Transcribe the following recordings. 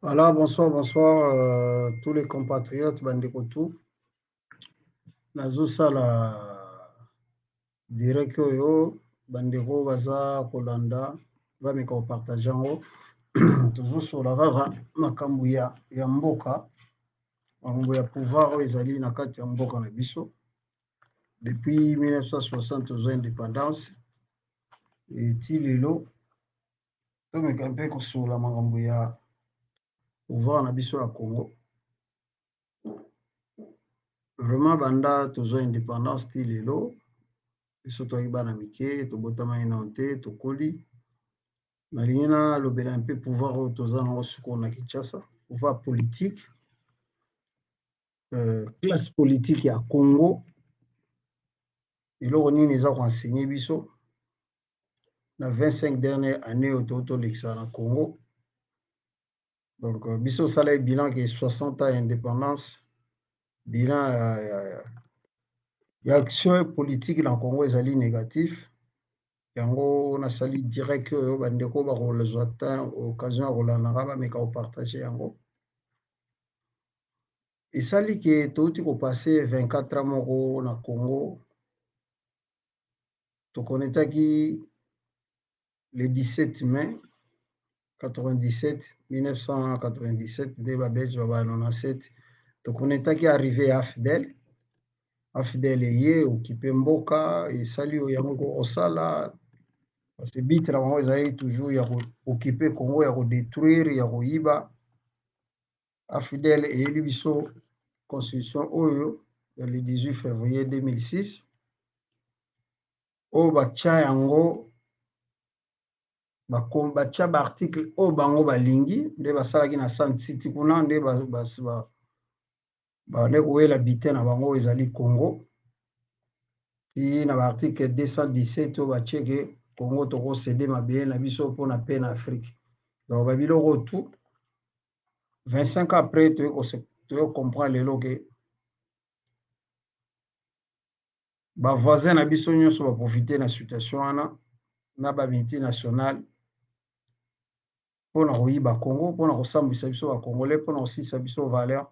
Voilà, bonsoir, bonsoir, tous les compatriotes, Bandikotou. Nazosala direct oyo, Bandeko baza Kolanda, bameka kopartage yango. Tozosola kaka makambo ya mboka, makambo ya pouvoir oyo ezali na kati ya mboka na biso. Depuis 1960 tozwa indépendance. Eti lelo tomeka mpe kosola makambo ya pouvoir na biso ya Congo. Vraiment banda tozwa indépendance ti lelo biso toyaki bana mike tobotama ina te tokoli nalingi nalobela mpe pouvoir oyo toza nango sikoyo na Kinshasa, pouvoir politique, classe politique ya Congo. Eloko nini eza koenseigner biso na 25 dernière année oyo tolekisa na Congo. Donc biso osala bilan ke 60 ans indépendance, bilan ya action politique na Congo ezali négatif. Yango nasali direct oyo bandeko bakolezwa ta occasion ya kolandaka bameka kopartage yango. Esali ke touti kopase 24 ans moko na Congo. Tokonetaki le 17 mai 1997 nde babelge baba 97 tokonetaki arrivé ya AFDEL eye okipe mboka esali oyo yango kokosala parce que but na bango ezali toujours ya kokipe Congo, ya kodétruire, ya koyiba. AFDEL eyeli biso constitution oyo ya le 18 février 2006 oyo batya yango batya baarticle oyo bango balingi nde basalaki na Sun City kuna nde bande koyela bite na bango ezali Congo. Puis na baarticle 217 oyo batyeke Congo tokosede mabele na biso mpona paix na Afrique. Donc babiloko tout 25 ans après toyo comprendre lelo ke bavoisin na biso nyonso baprofite na situation wana na bamultinationale mpona koyiba Congo, mpona kosambwisa biso bakongolais, mpona kosilisa biso valeur.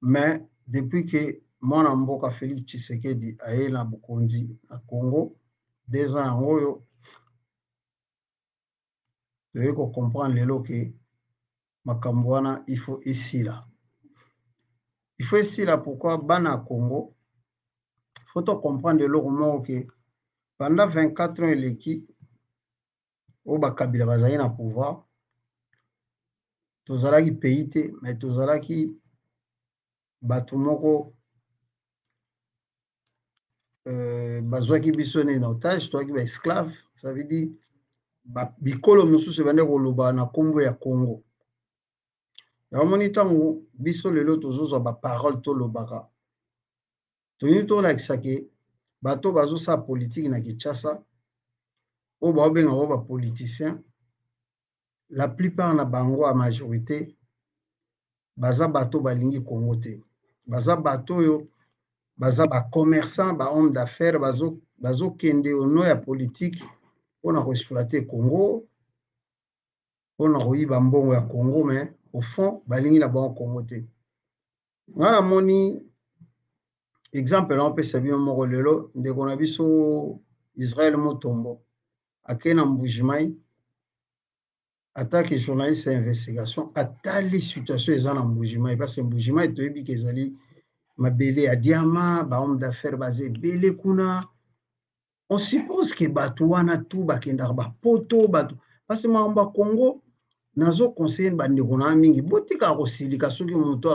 Mais depuis que mwana mboka Félix Tshisekedi aye na bokonzi na Congo 2 ans yango oyo toyei kocomprendre lelo ke makambo wana il faut esila. Il faut esila pourquoi bana Congo faut to comprendre eloko moko ke pendant 24 ans eleki oyo bakabila bazali na pouvoir tozalaki pays te mais tozalaki bato moko bazwaki biso ne na otage toyaki ba esclave. Ça veut dire bikolo mosusu ebande koloba na nkombo ya Congo. Yamoni ntango biso lelo tozozwa baparole tolobaka toyini tolakisa ke bato bazosala politike na Kinshasa oyo baobenga ngo bapoliticien, la plupart na bango ya majorité baza bato balingi Congo te, baza bato oyo baza bacommerçant, bahomme d'affaires, bazokende au nom ya politique mpona koexploite Congo, mpona koyiba mbongo ya Congo, mais au fond balingi na bango Congo te. Nga namoni exemple naopesa bino moko lelo ndeko na biso Israël Mutombo ake na Mbujimai atake journaliste ya investigation atali situation eza na Mbujimai parce que Mbujimai toyebi ke ezali mabele ya diama, bahomme d'affaires baza ebele kuna. On suppose que bato wana tu bakendaka bapoto bato parce que makambo ya Congo nazo conseiller bandeko na mingi botika kosilika soki moto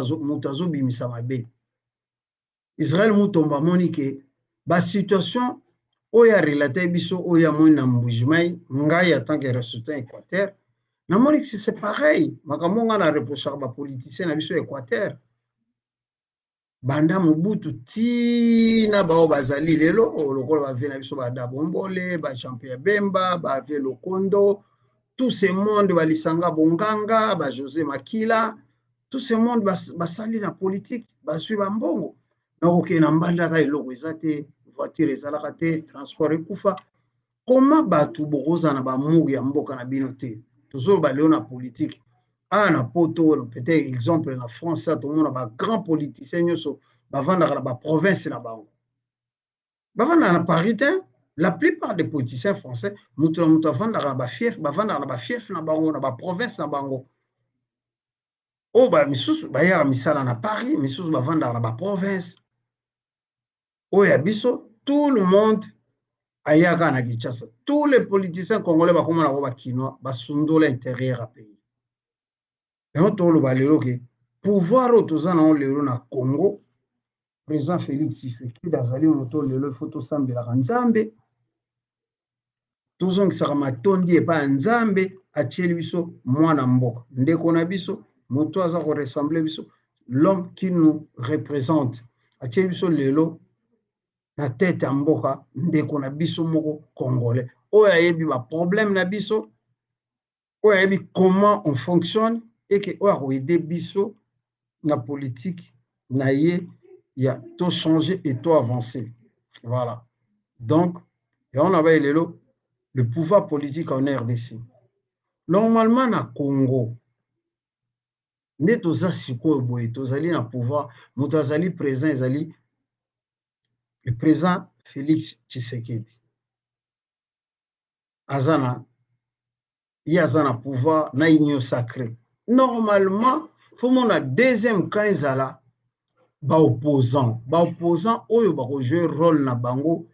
azobimisa mabe. Israël Mutombo amoni ke ba situation oya relate biso oya moi na mbujimai ngai en tant que ressortissant Équateur namoni que c'est pareil makambo nga na reprochaka ba politicien na biso Équateur banda Mobutu tina bao bazali lelo lokola bavie na biso badabombole ba Jean-Pierre Bemba bavie Lokondo tout ce monde balisanga Bonganga ba José Makila tout ce monde basali na politique basui bambongo nakoke na mbandaka eloko eza te voiture ezalaka te transport ekufa koma bato bokozala na bamour ya mboka na bino te tozoyoba lelo na politique aya na poto peut-être exemple na France tomona bagrand politicien nyonso bavandaka na baprovince na bango bavandaka na Paris te la plupart des politiciens français moto na moto avandaka na bafief bavandaka na bafief na bango na baprovince na bango oyo misusu bayaka misala na Paris misusu bavandaka na baprovince oyo ya biso tout le monde ayaka na Kinshasa tous les politiciens congolais bakomona ko bakinois basundola intérieur ya pays yango toloba lelo ke pouvoir oyo toza nango lelo na Congo président Félix Tshisekedi azali moto lelo ifo tosambelaka Nzambe tozongisaka matondi epai ya Nzambe atieli biso mwana mboka ndeko na biso moto aza koressemble biso l'homme qui nous représente atieli biso lelo na tête ya mboka ndeko na biso moko congolais oyo ayebi baproblème na biso oyo ayebi comment on fonctionne et que oyo akoyede biso na politique na ye ya to changer et to avancer voilà donc on a lelo le pouvoir politique en RDC normalement na Congo nde toza sikoyo boye tozali na pouvoir moto azali président ezali le président Félix Tshisekedi azana il a un pouvoir na union sacrée normalement faut mon deuxième cas ezala ba opposant oyo ba jouer rôle na bango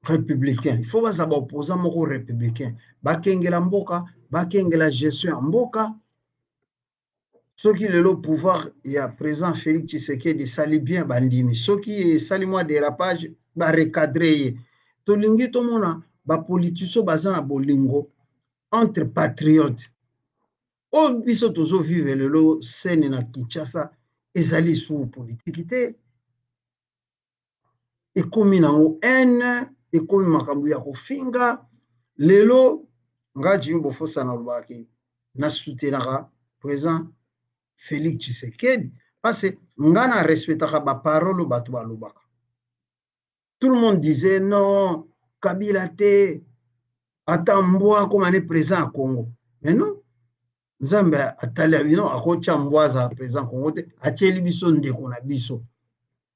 républicain il faut ba opposant moko républicain bakengela mboka bakengela gestion ya mboka soki lelo pouvoir ya président Félix Tshisekedi sali bien bandimi soki sali moi dérapage ba recadrer ye tolingi tomona ba politicien baza na bolingo entre patriotes oyo biso tozo vivre lelo scène na Kinshasa ezali sous politique te ekomi nango haine ekomi makambo ya kofinga lelo nga jimbo fosa na lobaki na soutenaka président Félix Tshisekedi parce que nga na respectaka ba parole bato balobaka tout le monde disait non Kabila te ata mbwa comme ane président à Congo mais non Nzambe atali abino akocha mbwaza président Congo te atieli biso ndeko na biso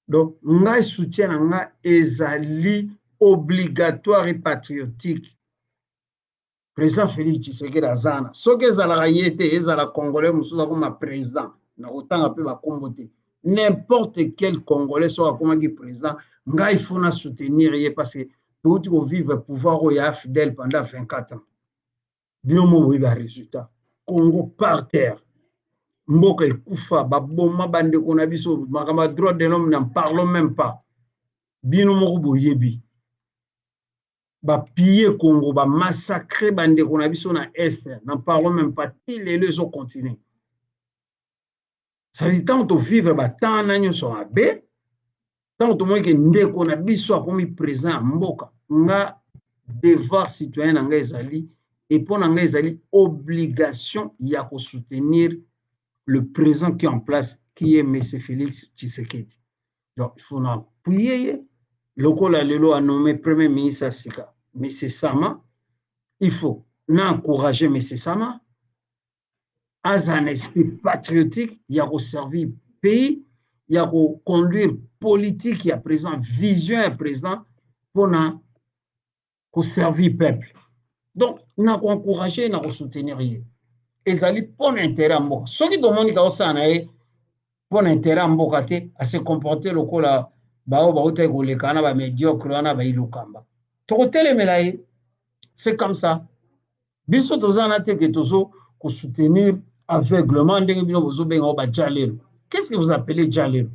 donc ngai soutien na nga ezali obligatoire et patriotique président Félix Tshisekedi azana soki ezalaka ye te ezala congolais mosusu akoma président na kotanga mpe bakombo te n'importe quel congolais soki akomaki président ngai faut na soutenir ye parce que touti kovivre pouvoir oyo ya fidèle pendant 24 ans bino mo boyi ba résultat Congo par terre mboka ekufa baboma bandeko na biso makambo droit de l'homme n'en parlons même pas bino moko boyebi bapiller Congo ba massacrer bandeko na biso na est n'en parlons même pas ti lelo ezo continuer ça dit tant to vivre ba temps na nyonso mabe tant to moike ndeko na biso akomi présent mboka nga devoir citoyen na nga ezali et pour na nga ezali obligation ya ko soutenir le président qui est en place qui est M. Félix Tshisekedi donc il faut na prier lokola lelo a nommé premier ministre Sika M. Sama il faut n'encourager M. Sama à un esprit patriotique il y a servir pays il y a conduire politique il y a présent vision à présent pour na servir peuple donc n'a encourager n'a soutenir ezali pour l'intérêt mboka soki tomoni ka osana ye pour l'intérêt mboka te à se comporter lokola bao baota kolekana ba médiocre wana ba ilokamba tokotelemela ye c'est comme ça biso tozana te que tozo ko soutenir aveuglement ndenge bino bozo benga ba jalelo qu'est-ce que vous appelez jalelo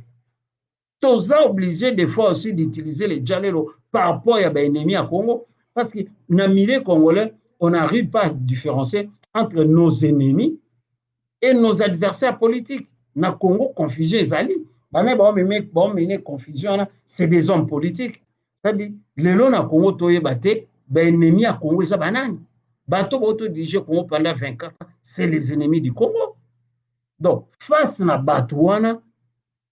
toza obligé des fois aussi d'utiliser les jalelo par rapport à l'ennemi à Congo, parce que dans le milieu congolais, on n'arrive pas à différencier entre nos ennemis et nos adversaires politiques. Dans le Congo, confusion est allée. Bon, confusion, c'est des hommes politiques. C'est-à-dire, les lois dans le Congo, les ennemis à Congo, c'est banane. Bateau dirigé Congo pendant 24 ans, c'est les ennemis du Congo. Donc, face à Batouana,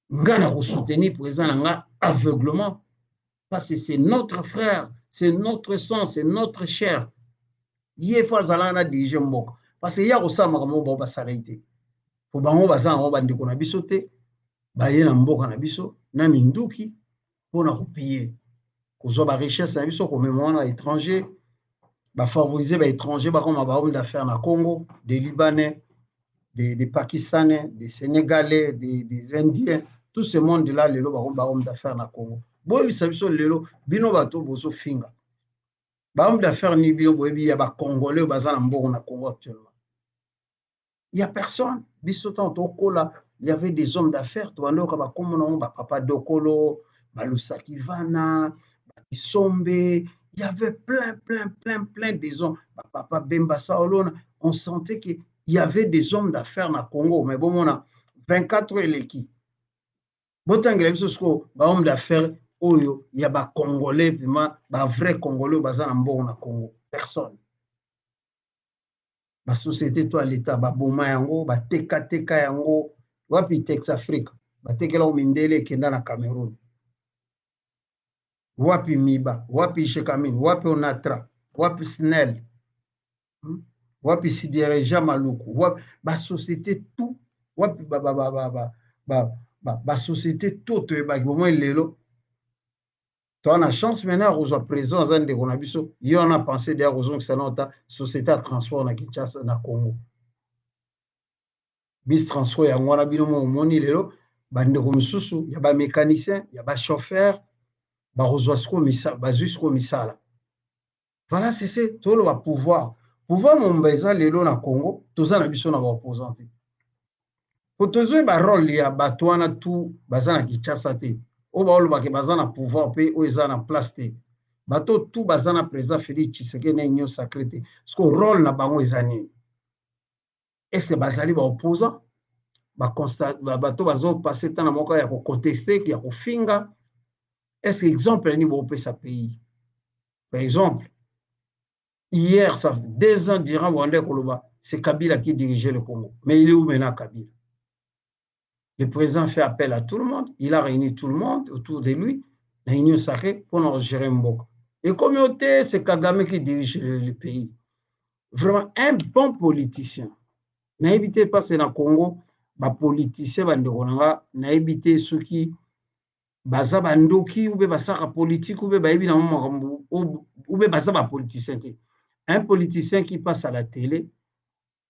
ngana ko soutenir président nga aveuglement parce que c'est notre frère, c'est notre sang, c'est notre chair. Yé fa zalana dirige mboka parce que ya ko sama ko mo ba salaité. Pour bango ba za ngo ba ndiko na biso te, ba ye na mboka na biso na minduki pona ko payer. Ko zo ba richesse na biso ko mémoire à étranger, ba favoriser ba étranger ba comme ba homme d'affaires na Congo, des Libanais, des Pakistanais, des Sénégalais, des Indiens, tout ce monde-là, les hommes d'affaires na Congo. Bon, ils savent que les bino bato bozo finga. Ba hommes d'affaires ni bino boyebi ya ba Congolais ou bazana mboko na Congo actuellement. Il y a personne. Bisotan tokola, il y avait des hommes d'affaires, to bando ka ba komo ba papa dokolo, ba Lusaki Vana, ba Isombe, il y avait plein des hommes, ba papa Bemba Saolona, on sentait que il y avait des hommes d'affaires na Congo, mais bon, on a 24 heures l'équipe. Botangela biso sko ba homme d'affaires oyo, il y a ba Congolais, ba vrai Congolais baza na mbongo na Congo, personne. Ba société to l'État ba boma yango, ba teka yango, wapi Tex Afrique, ba tekela mindele kenda na Cameroun. Wapi Miba, wapi Shekamin, wapi Onatra, wapi Snell, wapi Sidireja Maluku, wapi ba société tout, wapi ba société tout ba moment lelo. Tu as la chance maintenant aux présents en de Ronabiso, il y en a pensé d'ailleurs aux que notre société à transport na Kinshasa na Congo. Bis transport ya ngwana bino mo moni lelo bande ko misusu ya ba mécanicien, ya ba chauffeur, ba rozwasko misala, ba zusko misala. Voilà, c'est tout le pouvoir. Pouvoir mon beza lelo na Congo, toza na biso na ba opposant. Pour tozo ba rôle ya batwana tout bazana Kinshasa te. O ba olo ba ke bazana pouvoir pe o ezana place te. Bato tout bazana président Félix Tshisekedi na union sacrée te. Parce que rôle na bango ezani. Est-ce que bazali ba opposant? Ba constat bato bazo passer temps na moko ya ko contester, ya ko finga. Est-ce que exemple ni bo pesa pays? Par exemple, hier, ça fait 2 ans durant Rwanda Koloba, c'est Kabila qui dirigeait le Congo. Mais il est où maintenant Kabila? Le président fait appel à tout le monde, il a réuni tout le monde autour de lui, la union sacrée pour gérer Mboko. Et communauté, c'est Kagame qui dirige le pays. Vraiment un bon politicien. N'a évité pas c'est dans le Congo, ba politicien bandekonanga, n'a évité ceux qui baza bandoki ou be basaka politique ou be bayebi na makambo ou be baza ba politicien. Un politicien qui passe à la télé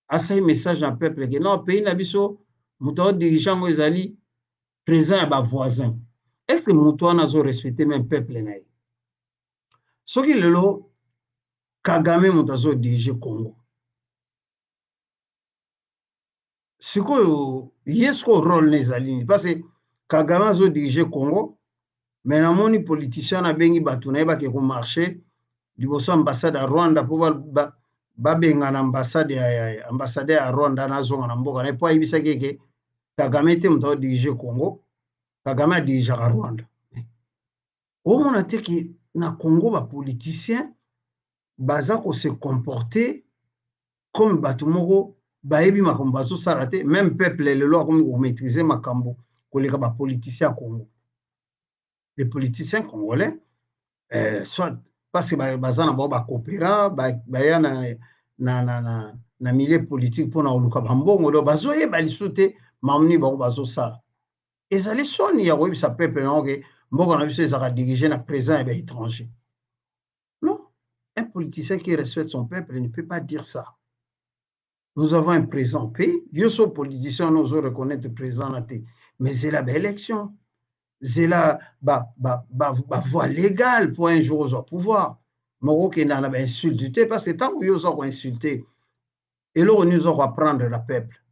a ça un message à peuple que non pays na biso muto dirigeant ngo ezali président ya ba voisin. Est-ce que muto na zo respecter même peuple na ye? Soki lelo Kagame muto zo diriger Congo. Sikoyo yesko rôle na ezali parce que Kagame zo diriger Congo mais namoni politicien na bengi bato na ye ba ke ko marcher liboso ambassade ya Rwanda po babenga na ambassade ya Rwanda na zonga na mboka na po ayebisa keke Kagame te muto dirige Congo, Kagame dirige ka Rwanda. Omona te ki na Congo ba politicien baza ko se comporter comme bato moko bayebi makambo bazo sala te, même peuple lelo akomi ko maîtriser makambo koleka ba politicien Congo. Les politiciens congolais soit parce que baza na bao ba coopéra baya na milieu politique pour na oluka bambongo do bazoyeba lisu te mamni bango bazosala ezali soni ya koyebisa peuple nango ke mboka na biso ezalaka dirige na président ya baétranger. Non, un politicien qui respecte son peuple ne peut pas dire ça. Nous avons un président pays, yo so politicien nous reconnaître président na te, mais c'est la belle élection. C'est la voie légale pour un jour au pouvoir. Moro qui n'en a insulté parce que tant que nous avons insulté, et là nous allons apprendre le peuple.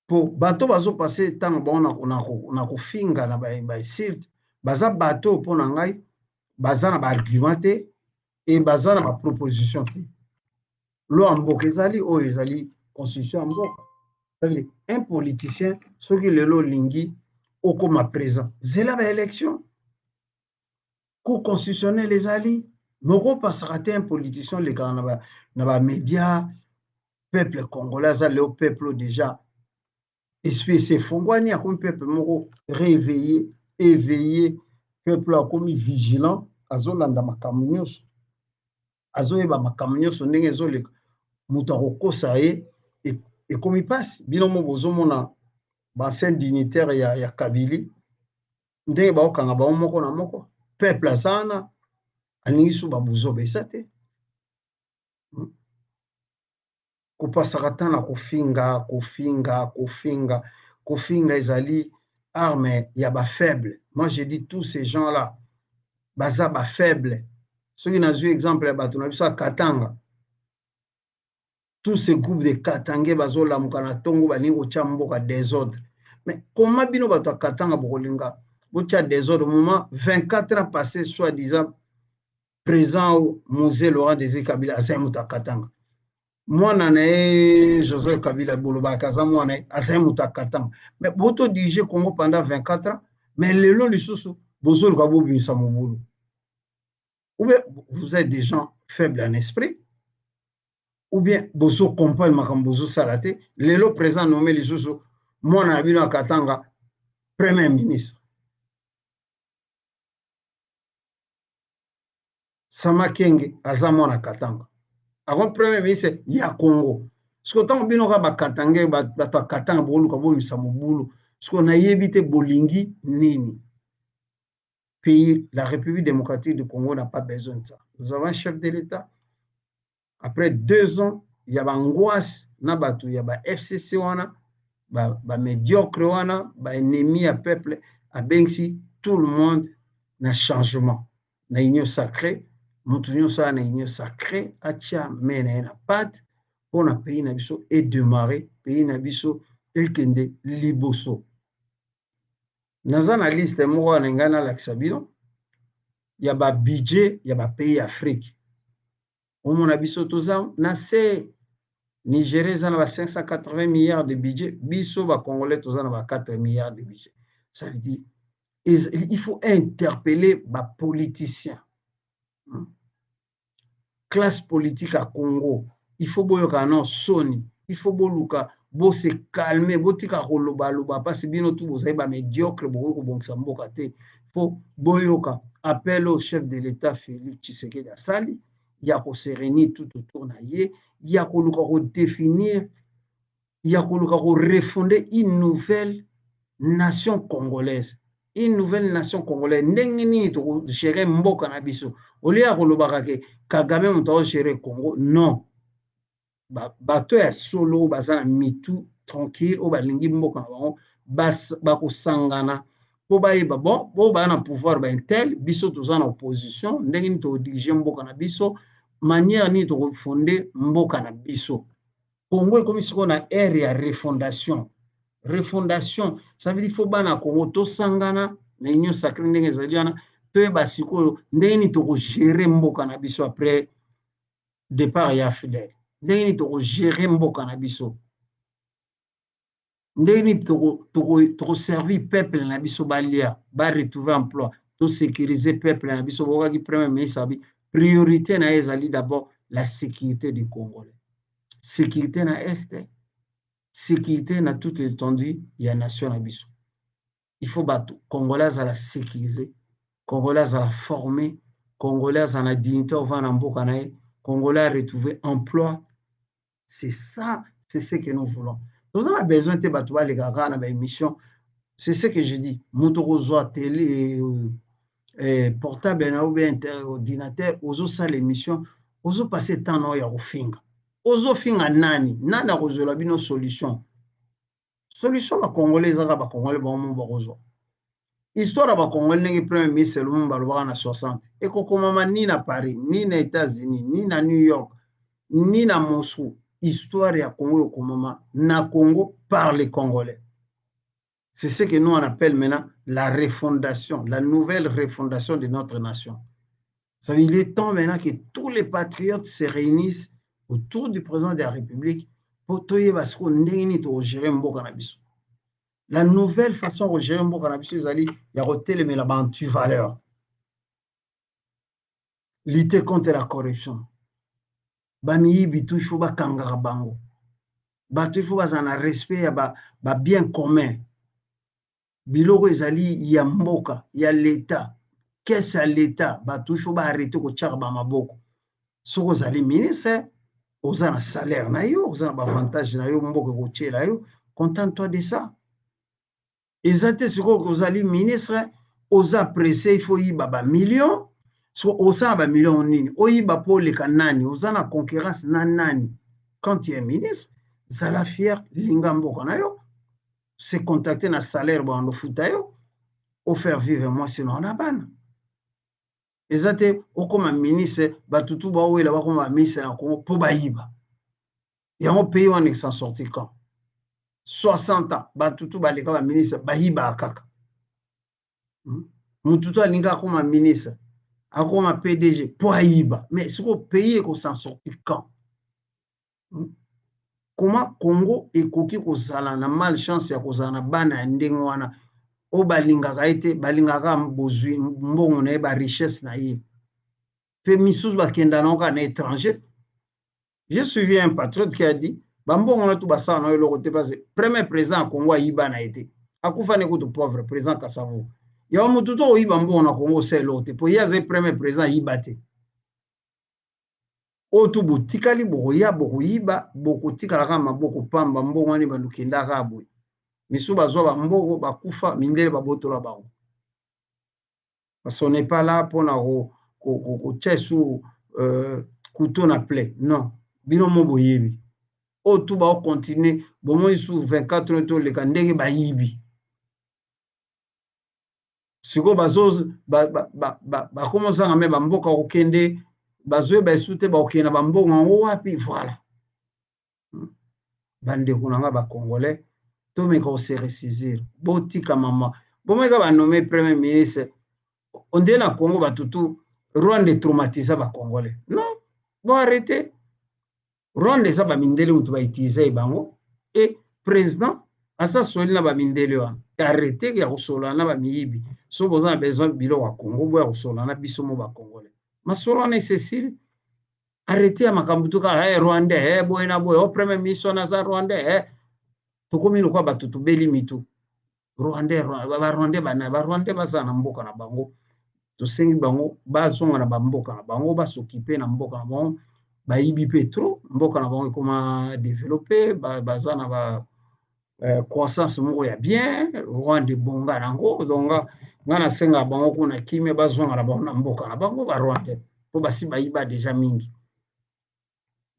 Pour bateau bazo passer tant bon on a finga na ba insulte, baza bato mpo na ngai baza na baargument te e baza na baproposition te. Lo ya mboka ezali oyo ezali constitution ya mboka. Un politicien soki lelo olingi okoma présent zela baélection cour constitutionnelle ezali nokopasaka te un politicien olekaka na bamédia peuple congolais aza leo peuple déjà esprit esefongwani akomi peuple moko réveillé éveillé peuple akomi vigilant azolanda makambo nyonso azoyeba makambo nyonso ndenge ezoleka moto akokosa ye ekomi mpasi. Bino mo bozomona bancien dignitaire ya Kabili ndenge baokanga bango moko na moko peuple aza wana alingi so babuzobesa te kopasaka ta na kofinga ezali arme ya bafaible. Moi je dis tous ces gens là baza bafaible. Soki nazwi exemple ya bato na biso ya Katanga, tous ces groupes de Katangais bazolamuka na tongo balingi kotia mboka désordre. Mais comment bino bato ya Katanga bokolinga botia désordre au moment 24 ans passé soi-disant président au musée Laurent Désiré Kabila aza muta Katanga. Mwana na ye Joseph Kabila bolobaka aza mwana aza muta Katanga. Mais boto diriger Congo pendant 24 ans, mais lelo lisusu bozoluka bobimisa mobulu. Ou bien vous êtes des gens faibles en esprit, ou bien bozo comprendre makambo bozo salate lelo président nommé lisusu mwana na bino Katanga premier ministre. Sama Kenge aza mwana Katanga. Avant premier ministre ya Congo. Siko tango bino ka bakatange bato Katanga boluka bomisa mobulu. Siko na yebite bolingi nini. Pays, la République démocratique du Congo n'a pas besoin de ça. Nous avons un chef de l'État. Après 2 ans, il y a angoisse na batu, il y a FCC wana, ba médiocre wana, ba ennemi à peuple, à Bengsi, tout le monde na changement. Na union sacrée, montunyo sa na union sacrée, atia mena na pat, pour na pays na biso et démarrer, pays na biso elkende liboso. Naza na liste moko na ngana lakisa bino ya ba budget ya ba pays Afrique. Omona biso toza na se Nigeria za na ba 580 milliards de budget, biso ba Congolais toza na ba 4 milliards de budget. Ça veut dire il faut interpeller ba politiciens. Classe politique à Congo, il faut boyoka non soni, il faut boluka bo se calmer, botika koloba loba parce que bino tout bozai ba médiocre boko ko bongsa mboka te. Faut boyoka appel au chef de l'État Félix Tshisekedi Asali, ya ko se réunir tout autour na ye, ya ko luka ko définir, ya ko luka ko refonder une nouvelle nation congolaise. Une nouvelle nation congolaise. Ndenge nini to gérer mboka na biso. Ole ya kolobaka ke Kagame moto gérer Congo. Non. Bato ya solo bazana mitu tranquille o balingi mboka na bango bakosangana po bayeba bon po bana pouvoir ba intel biso toza na opposition ndenge nini to diriger mboka na biso manière nini to fonder mboka na biso. Congo ekomi siko na ère ya refondation. Refondation, ça veut dire faut bana Congo to sangana na union sacrée ndenge ezali wana toyeba sikoyo ndenge nini to gérer mboka na biso après départ ya Fidèle. Ndenge nini to gérer mboka na biso. Ndenge nini to servir peuple na biso balia, ba retrouver emploi, to sécuriser peuple na biso bokaki premier ministre abi priorité na ezali d'abord la sécurité du Congolais. Sécurité na est, sécurité na toute étendue ya nation na biso. Il faut bato Congolais à la sécuriser, Congolais à la former, Congolais à la dignité au vent en mboka na ye, Congolais à retrouver emploi. C'est ça, c'est ce que nous voulons. Nous avons besoin de bato ba les gars na émission. C'est ce que je dis. Montorozo télé portable na ou bien ordinateur, ozo ça l'émission, ozo passer temps na ya kofinga. Ozo finga nani a kozola bino solution. Solution ba Congolais za ba Congolais ba mo ba kozo. Histoire ba Congolais ndenge premier ministre le monde ba na 60. Et kokoma ni na Paris, ni na États-Unis, ni na New York, ni na Moscou. Histoire ya Congo komama na Congo par les Congolais. C'est ce que nous on appelle maintenant la refondation, la nouvelle refondation de notre nation. Ça veut dire, il est temps maintenant que tous les patriotes se réunissent autour du président de la République pour gérer mboka na biso. La nouvelle façon de gérer mboka na biso ezali ya kotelemela bantu valeur. Lutter contre la corruption. Bamiyibi tout il faut bakangaka bango. Bato il faut bazala na respect ya ba bien commun. Biloko ezali ya mboka, ya l'État. Qu'est-ce à l'État? Bato il faut arrêter kotiaka ba maboko. Soko ozali ministre, oza na salaire na yo, oza na avantage na yo mboka kotiela yo, contente-toi de ça. Eza te sikoyo ozali ministre, oza pressé, il faut yiba ba million, so oza na ba million nini, oyiba po oleka nani, oza na concurrence na nani. Quand tu es ministre, zala fier, linga mboka na yo, se contacter na salaire ba ofuta yo, o faire vivre moi sinon na bana. Eza te okoma ministre, batutu ba wela bakoma ministre na Congo po bayiba. Yango pays wana s'en sorti quand 60 ans, batutu baleka ba ministre bayiba kaka. Mututu alinga akoma ministre, akoma PDG po ayiba. Mais ce pays ko s'en sorti quand? Comment Congo ekoki kozala na malchance ya kozala na bana ya ndenge wana o balingaka ete balingaka bozwi mbongo na ye ba richesse na ye. Pe misusu bakenda na oka na étranger. J'ai suivi un patriote qui a dit bambongo na tu basala na eloko te parce que premier président Congo ayiba na ete. Akufa ne kutu pauvre président Kasavu. Ya mutu to oyiba mbongo na Congo c'est l'autre. Po ya ze premier président ayiba te. Otu botikali bokoya bokoyiba bokotikalaka maboko pamba mbongo wani bandukendaka aboye. Misu bazwa bamboko bakufa mindele babotola bango. Parce qu'on n'est pas là pour na kotia sous couteau na plaie. Non. Bino mo boyebi. Otu ba continuer bomoi sous 24 heures to le kandenge bayibi. Siko bazoz ba commencer à mettre bamboka okende bazwe ba sute ba okena bambongo ngo wapi voilà. Bande kunanga ba congolais to me ko se ressaisir. Botika mama. Bomoi ka ba nommer premier ministre. On dit na Congo batutu Rwanda traumatisa ba congolais. Non, bon arrêter. Rwanda eza ba mindele mutu ba utiliser bango et président asa soli na ba mindele wana. Arrêter ya kosola na ba miyibi. So boza besoin bilo wa Congo bo ya kosola na biso mo ba congolais. Masolo na Cécile arrêter ya makambutu ka Rwanda boy na boy o premier ministre na za Rwanda tokomi no kwa batutu beli mitu. Rwanda ba Rwanda baza na mboka na bango. Tosengi bango bazonga na bamboka na bango basokipe na mboka na bango bayibi petro mboka na bango ekoma développer baza na ba croissance moko ya bien Rwanda bonga nango donc ngana senga bango kuna kimia bazonga na bango na mboka na bango ba Rwanda po basi bayiba déjà mingi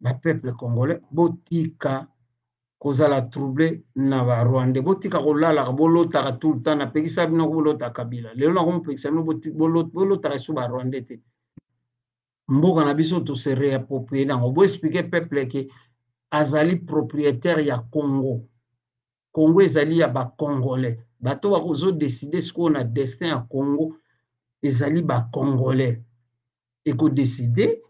ba peuple congolais botika kozala troublé na ba Rwanda botika kolala bolota tout le temps na pekisa bino bolota Kabila lelo na ko pekisa no bolota su ba Rwanda te mboka na biso to se réapproprier nango bo expliquer peuple que azali propriétaire ya Congo. Congo ezali ya ba congolais bato ba kozo décider ce qu'on a destin ya Congo ezali ba congolais et ko décider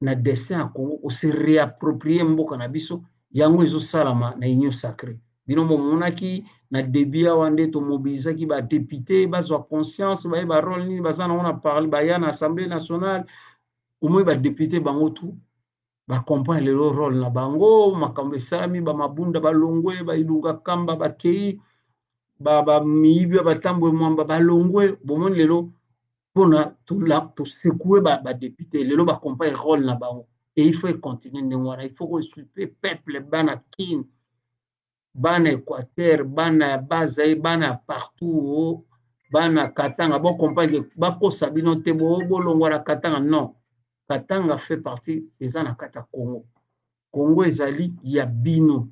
na destin ya Congo o se réapproprier mboka na biso yango ezo salama na union sacrée bino monaki na début awa nde to mobilisaki ba député bazwa conscience ba rôle ni bazana on a parlé ba ya na assemblée nationale au moins ba député bango tout ba comprendre le rôle na bango makambo esalami ba mabunda balongwe ba ilunga kamba bakei ba miibi batambo mwamba balongwe bomoni lelo pona to secouer ba député lelo ba comprendre rôle na bango et il faut continuer ndengwana il faut que suive peuple bana kin bana Équateur bana bazaï bana partout bana Katanga bo comprendre ba ko sabino te bo bolongwa Katanga non Katanga fait partie des Anakata Congo. Congo ezali ya bino.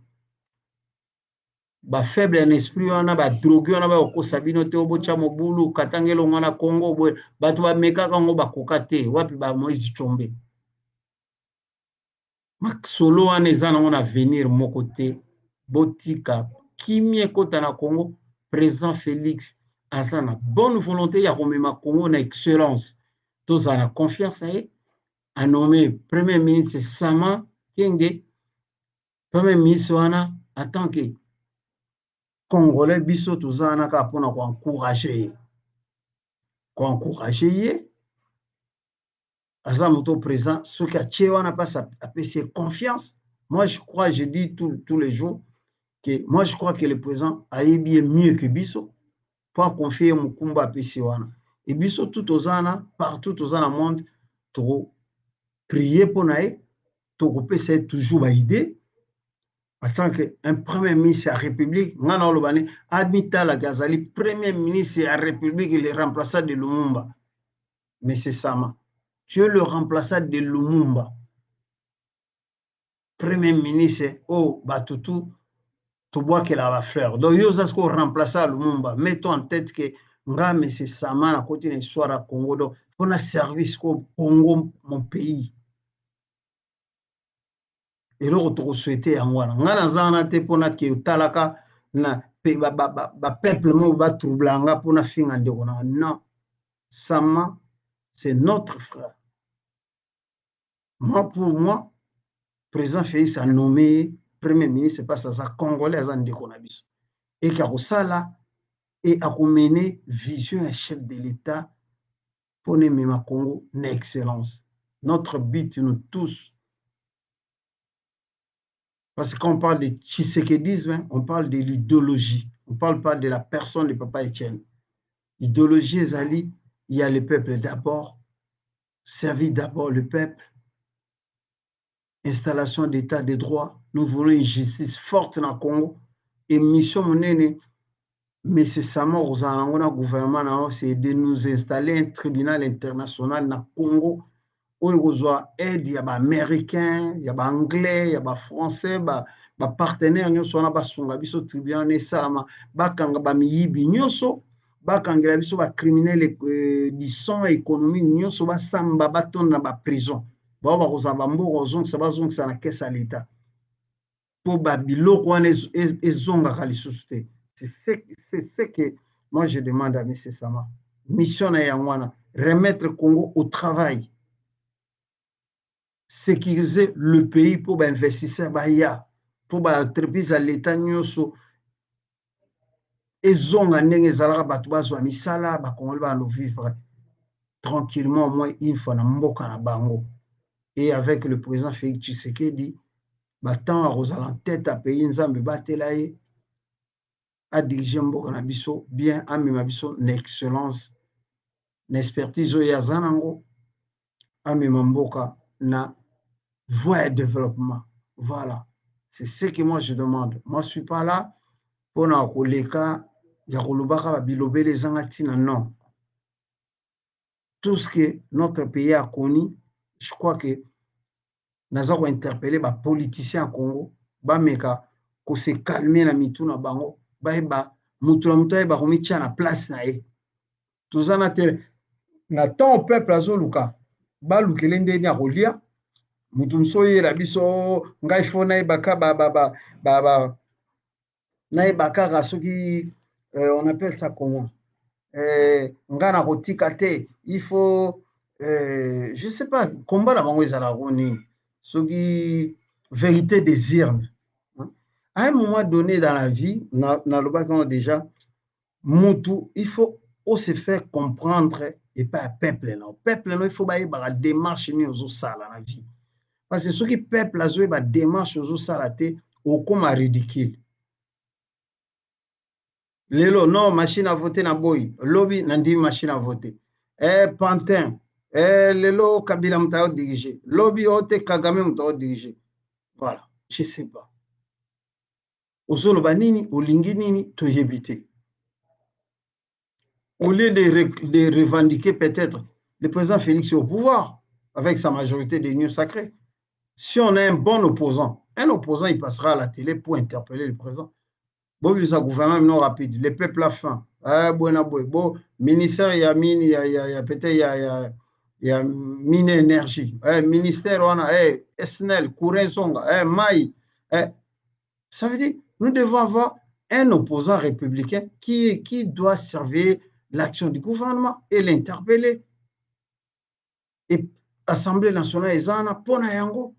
Ba faible en esprit wana ba drogue wana ba okosa bino te obocha mobulu Katanga elonga na Congo bo bato ba meka kango ba kokate wapi ba Moïse Tshombe. Mak solo wana ezana on avenir moko te botika kimie kota na Congo président Félix Azana bonne volonté ya komema Congo na excellence tous a la confiance a nommé premier ministre Sama Kenge premier ministre wana en tant que congolais biso tozana ka pona ko encourager ye aza moto président soki atie wana passe apesi confiance. Moi je crois, je dis tous les jours que moi je crois que le président ayebi mieux que biso pour confier mukumba apesi wana et biso tout ozana partout ozana monde to prier pour nae to kopesa toujours ba idée en tant qu'un premier ministre de la République. Ngana olobane Admita la Gazali premier ministre de la République, il est remplaçant de Lumumba. Mais c'est Sama, tu es le remplaçant de Lumumba. Premier ministre oh Batutu tu vois qu'elle a la fleur. Donc yo zasko remplaçant Lumumba. Mets-toi en tête que nga mais c'est Sama na côté de l'histoire à Congo. Donc on a service au Congo mon pays. Et là, on te souhaite à moi. On a un te pour notre qui talaka na peuple mo va troublanga pour na finga de ona. Non, Sama, c'est notre frère. Moi pour moi, président Félix a nommé premier ministre, c'est pas ça, congolais à Ndikonabiso. Et Karosala et a mené vision un chef de l'État pour nommer ma Congo une excellence. Notre but nous tous. Parce que quand on parle de tshisekédisme, on parle de l'idéologie. On ne parle pas de la personne de Papa Etienne. Idéologie, Ezali, il y a le peuple d'abord, servir d'abord le peuple, installation d'état de droit. Nous voulons une justice forte dans le Congo. Et mission monene, mais c'est ça, le gouvernement, c'est de nous installer un tribunal international dans le Congo. Où il y a aide, il y a des Américains, il y a des Anglais, il y a des Français, des partenaires, nous sommes là, biso tribunal ne salama, bakanga ba miyibi nyoso, bakanga biso ba criminel du sang économique nyoso ba samba baton na ba prison. Ba ba kozaba mboko zonga sa bazonga sa na caisse à l'état. Pour ba biloko wana ezonga ka lisusu te. C'est ce que moi je demande à M. Sama. Mission na yangwana, remettre Congo au travail. Sécuriser le pays pour les investisseurs, pour les entreprises à l'État, ils ont vivre tranquillement, au moins une fois dans Mboka Bango. Et avec le président Félix Tshisekedi, tant à Rosalan tête à pays, Nzambe Batelaye, à diriger Mboka Nabiso, bien à Mimabiso, une excellence, une expertise au Yazanango, à Mimamboka, na voie de développement. Voilà. C'est ce que moi je demande. Moi, je ne suis pas là pour les cas, non. Tout ce que notre pays a connu, je crois que nous avons interpellé les politiciens au Congo, pour se calmer na mitu na bango, na place na e. Tout ça na temps au peuple azoluka, balukele ndeni ya kolia, mutu msoyela biso ngai fo nayebaka nayebaka soki on appelle ça comment ngana kotika te il faut je sais pas combat la bango ezala roni soki vérité des urnes à un moment donné dans la vie na lobaka déjà mutu il faut se faire comprendre et pas peuple non il faut ba démarche ni ozo sala na vie. Parce que ceux qui peuple a joué la démarche aux salatés au comme ridicule. Lelo non machine à voter na boy, lobby nandi machine à voter. Pantin, lelo Kabila mtao dirigé, lobby ote Kagame mtao dirigé. Voilà, je sais pas. Osolo banini, olingi nini, to yebite. Au lieu de revendiquer peut-être le président Félix au pouvoir avec sa majorité des unions sacrées. Si on a un bon opposant, il passera à la télé pour interpeller le président. Bon, il y a un gouvernement non rapide, le peuple a faim. Bon, ministère, il y a mine, il y a peut-être, il y a mine énergie. Ministère, on a SNEL, Courant Songa, Maï. Ça veut dire, nous devons avoir un opposant républicain qui doit servir l'action du gouvernement et l'interpeller. Et l'Assemblée nationale est en pona yango.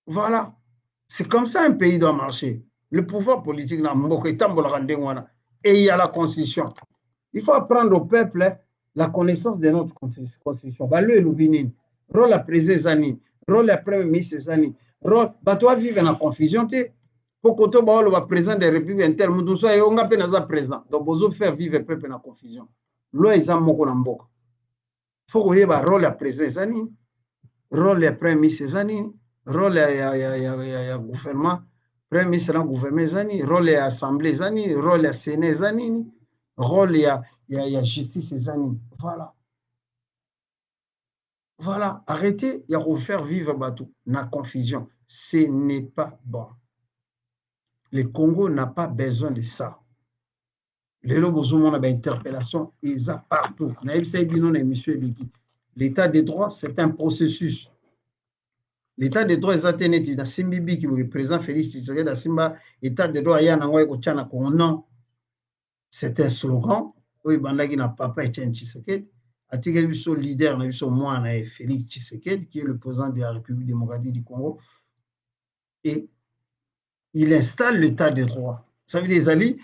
Voilà. C'est comme ça un pays doit marcher. Le pouvoir politique n'a pas. Et il y a la constitution. Il faut apprendre au peuple la connaissance de notre constitution. Le Loubinin, rôle la présidente, rôle la première ministre Zani, rôle, toi vivre dans la confusion. Pour que tu le président de la République interne, nous sommes un président. Donc, vous faire vivre le peuple dans la confusion. L'eau est en moko. Il faut que vous rôle la présidente Zani, rôle la première ministre Zani, rôle la gouvernement, premier ministre du gouvernement Zani, rôle la assemblée Zani, rôle la Sénat Zani, rôle la justice Zani. Voilà. Voilà. Arrêtez de refaire vivre Batou. La confusion. Ce n'est pas bon. Le Congo n'a pas besoin de ça. Les lobos a interpellation, ils ont partout. L'état de droit, c'est un processus. L'état de droit est atteint dans Simbibi qui est président Félix Tshisekedi dans Simba. L'état de droit, il y a un non. C'est un slogan. Oui, bandagi na papa Etienne Tshisekedi. Atikeli biso leader na biso mwana Félix Tshisekedi qui est le président de la République démocratique du Congo. Et il installe l'état de droit. Ça veut dire, Zali,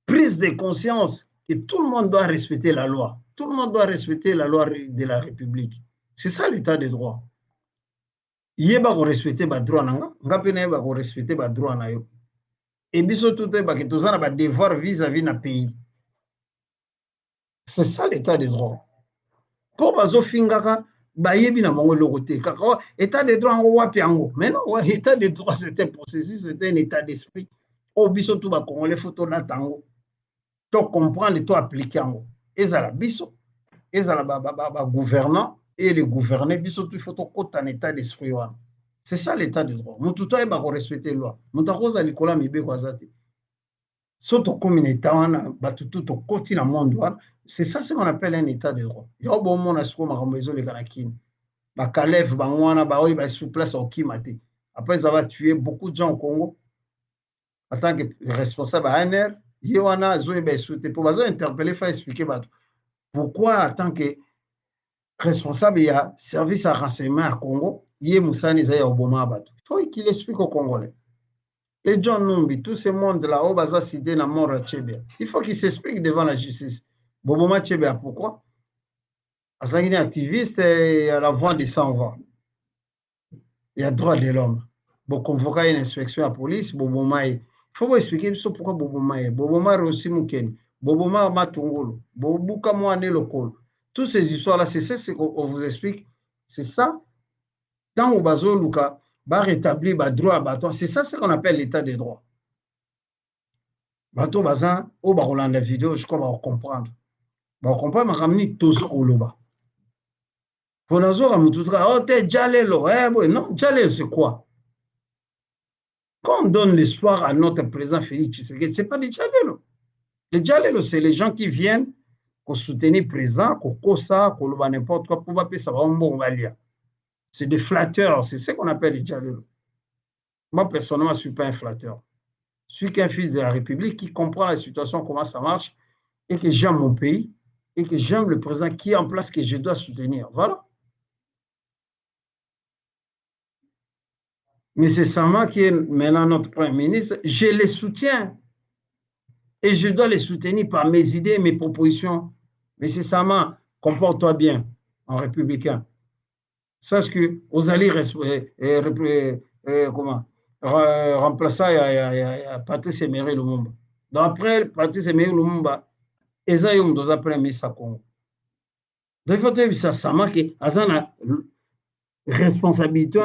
prise de conscience que tout le monde doit respecter la loi. Tout le monde doit respecter la loi de la République. C'est ça l'état de droit. Yeba ko respecter ba droit nanga, ngapena yeba ko respecter ba droit na yo. Et biso tout ba ke tozana ba devoir vis-à-vis na pays. C'est ça l'état de droit. Pour bazo fingaka ba yebi na mongo lokote. Kaka état de droit ngo wapi yango. Mais non, ouais, état de droit c'est un processus, c'est un état d'esprit. O biso tout ba congolais photo na tango. To comprendre, to appliquer yango. Ezala biso, ezala ba gouvernant et les gouvernés, il faut un état d'esprit. C'est ça l'état de droit. Mon tuto est respecter la loi. Mon tarosa Nicolas Mibe Kwazati. Surtout comme un état, tout monde. C'est ça ce qu'on appelle un état de droit. Il y a bon monde à ce qu'on a maison les Ganakin. Ba Kalef, Bangwana, Baoui, ba sous place au Kimate. Après, ça va tuer beaucoup de gens au Congo. En tant que responsable à ANR, Yoana, Zoé, Bessoute. Pour interpeller, il faut expliquer pourquoi, en tant que responsable, il y a service à renseignement à Congo, il y a Moussani Zaya Obama. Il faut qu'il explique aux Congolais. Les John Numbi, tout ce monde-là, au Baza Sidé, la mort à Tchébia. Il faut qu'il s'explique devant la justice. Boboma Tchébia, pourquoi? Parce qu'il est activiste et à la voix des sans-voix. Il y a droit de l'homme. Bon, convoquer une inspection à la police, Boboma. Il faut vous expliquer pourquoi Boboma est. Boboma Rossi Moukeni, Boboma Matungolo, Bobuka Moane Lokolo. Toutes ces histoires-là, c'est ça qu'on vous explique. C'est ça. Quand on bazo Luka va rétablir le droit à bâton, c'est ça ce qu'on appelle l'état des droits. Bateau bazan, au barolan la vidéo, je crois qu'on va comprendre. On va comprendre, mais ramener tous au loba. Pour nous autres, on dit, oh, t'es Djalelo. Non, Djalelo, c'est quoi? Quand on donne l'espoir à notre président Félix Tshisekedi, ce n'est pas des Djalelo. Les Djalelo, c'est les gens qui viennent pour soutenir le président, pour ça, pour n'importe quoi, pour pas ça va un bon valia. C'est des flatteurs, c'est ce qu'on appelle les Djalelo. Moi, personnellement, je ne suis pas un flatteur. Je suis qu'un fils de la République qui comprend la situation, comment ça marche, et que j'aime mon pays, et que j'aime le président qui est en place, que je dois soutenir. Voilà. Mais c'est Sama qui est maintenant notre Premier ministre. Je les soutiens. Et je dois les soutenir par mes idées, mes propositions. Mais c'est Sama, comporte-toi bien en républicain. Sache que vous allez remplacer Patrice Emery Lumumba. Donc après Patrice Emery Lumumba, Esaïum doit après Missa Congo. Donc il faut que ça marque à la responsabilité